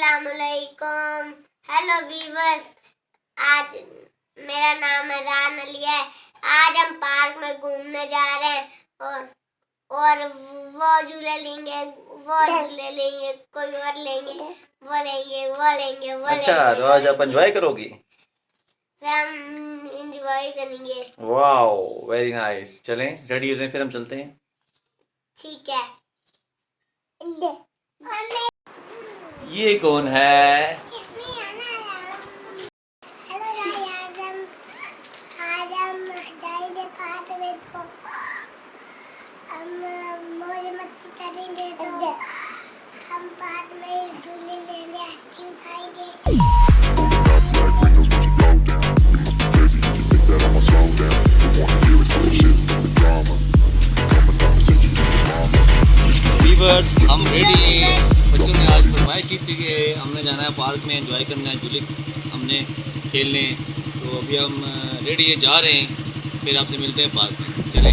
अस्सलामुअलैकुम। Hello viewers, आज मेरा नाम अजान अली है। आज हम पार्क में घूमने जा रहे हैं और वो झूले लेंगे, कोई और लेंगे, वो लेंगे। अच्छा, तो आज आप एंजॉय करोगी? हम एंजॉय करेंगे। Wow, very nice. चलें, रेडी हो जाएं, फिर हम चलते हैं। ठीक है। ये कौन है? हम बाद में झूले लेंगे, आइसक्रीम खाएंगे। हम रेडी हैं। बच्चों ने आज फरमाइश की थी कि हमने जाना है पार्क में, एंजॉय करना है, झूले हमने खेलने हैं। तो अभी हम रेडी हैं, जा रहे हैं। फिर आपसे मिलते हैं पार्क में। चलें।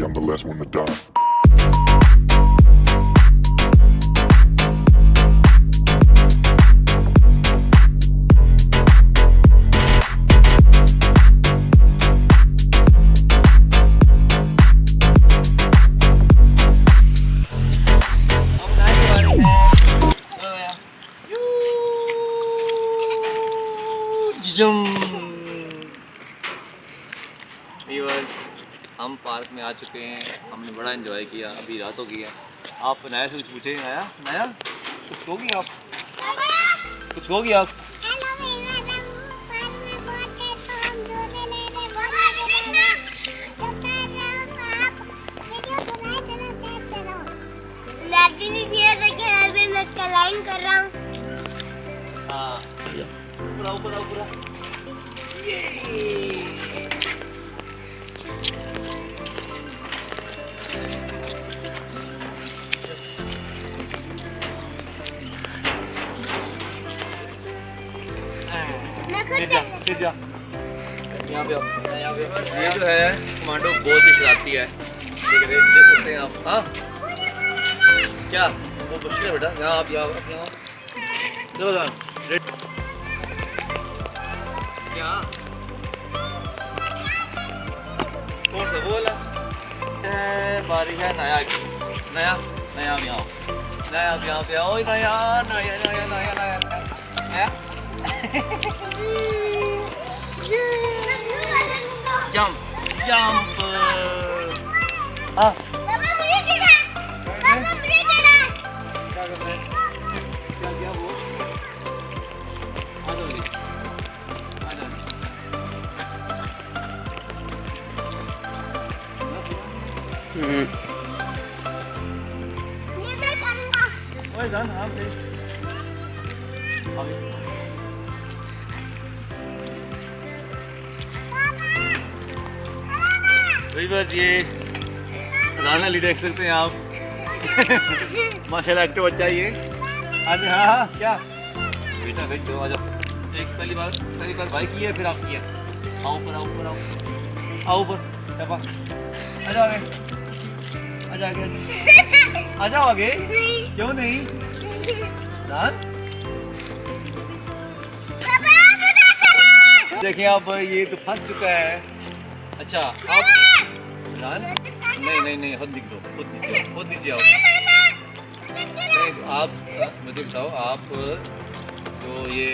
I'm the last one to die. हम पार्क में आ चुके हैं। हमने बड़ा एंजॉय किया। अभी रात हो गई है। आप नया से कुछ पूछे? नया कुछ होगी? आप कुछ होगी? आप लाइन कर रहा हूँ। हाँ, ऊपर जा। यहाँ पे ये जो है कमांडो बहुत ही शरारती है। देख सकते हैं आप। हाँ क्या वो मुश्किल है बेटा। यहाँ आप यहाँ चलो जान। क्या कौन सा वो वाला बारी है? नया यहाँ पे आओ। नया जंप हाँ क्या वो ये राना ली देख सकते हैं आप। माशाल्लाह एक्टिव बच्चा ये। आज हाँ क्या बेटा भेज दो। आ जाओ। एक पहली बार भाई की है, फिर आप किया। आओ ऊपर आ जाओ आगे। क्यों नहीं? देखिए अब ये तो फंस चुका है। अच्छा आप नहीं खुद दीजिए आप। नहीं आप मुझे बताओ, आप जो ये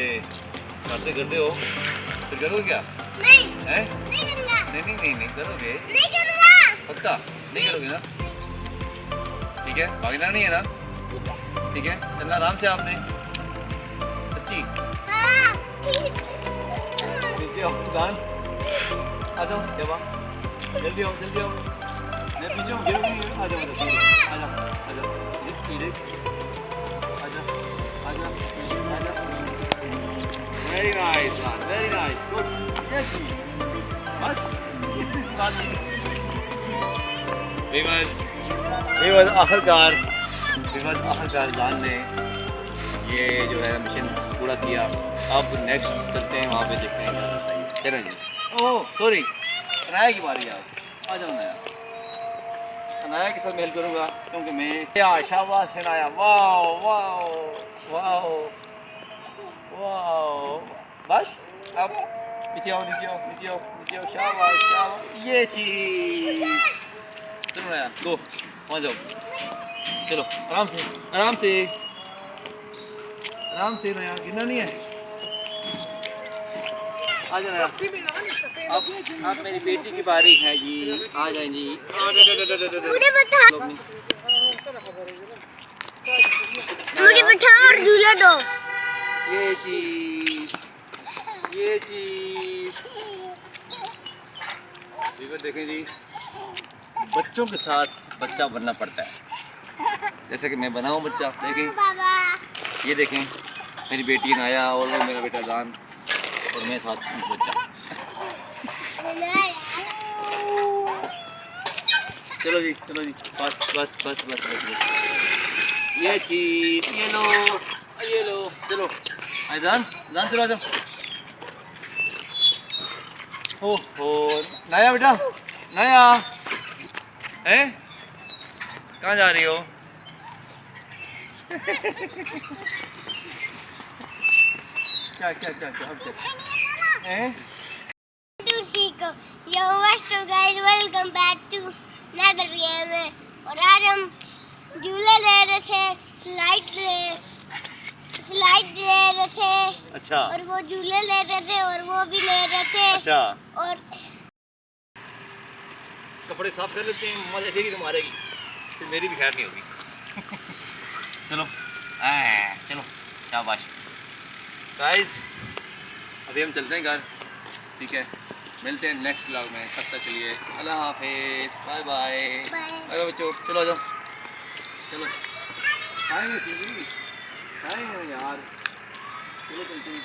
करते हो फिर करोगे क्या? नहीं करोगे? नहीं करूँगा। पक्का नहीं करोगे ना? ठीक है, भागना नहीं है ना? ठीक है, चलना आराम से आपने। सच्ची? नीचे आओ दुकान। आ जाओ जवा, जल्दी आओ। मैं पीछे हूँ, गिरो नहीं। आ जाओ धीरे। Very nice good. बस आखिरकार जान ने ये जो है मिशन पूरा किया। अब नेक्स्ट चलते हैं, वहाँ पे देखते हैं क्या होता है। चलो जी। ओह सॉरी, अनाया की बारी है, आप आ जाओ अनाया। अनाया के साथ मैं हेल्प करूँगा क्योंकि मैं या शाबाश Anaya, wow wow wow wow. बस अब नीचे आओ नीचे आओ नीचे आओ नीचे आओ, शाबाश शाबाश, ये चीज। चलो अनाया गो, वहाँ जाओ, चलो आराम से आराम से आराम से नया, गिरना नहीं है। आ जाना अब मेरी बेटी की बारी है जी, आ जाए जी। मुझे बता और झूले दो। ये चीज ये चीज देखें जी, बच्चों के साथ बच्चा बनना पड़ता है, जैसे कि मैं बनाऊं बच्चा। देखें बाबा ये देखें, मेरी बेटी नाया और वो मेरा बेटा दान और मैं साथ बच्चा। चलो जी बस बस बस बस बस, बस। ये चीज ये लो चलो जान जान चलो आ जाओ। ओहो नाया बेटा, नाया हैं कहाँ जा रही हो? क्या क्या क्या क्या अब क्या हैं? to Chico. Yo, what's up guys? Welcome back to another game. और आज हम झूले ले रहे थे, स्लाइड ले रहे थे। अच्छा और वो झूले ले रहे थे और वो भी ले रहे थे। अच्छा, और कपड़े साफ कर लेते हैं, मजा देगी तुम्हारे की, फिर मेरी भी खैर नहीं होगी। चलो चलो शाबाश गाइस, अभी हम चलते हैं घर, ठीक है? मिलते हैं नेक्स्ट व्लॉग में, तब तक के लिए अल्लाह हाफिज़, बाय बाय बाय बच्चों, चलो आ जाओ चलो, खाएंगे यार, चलो चलते हैं।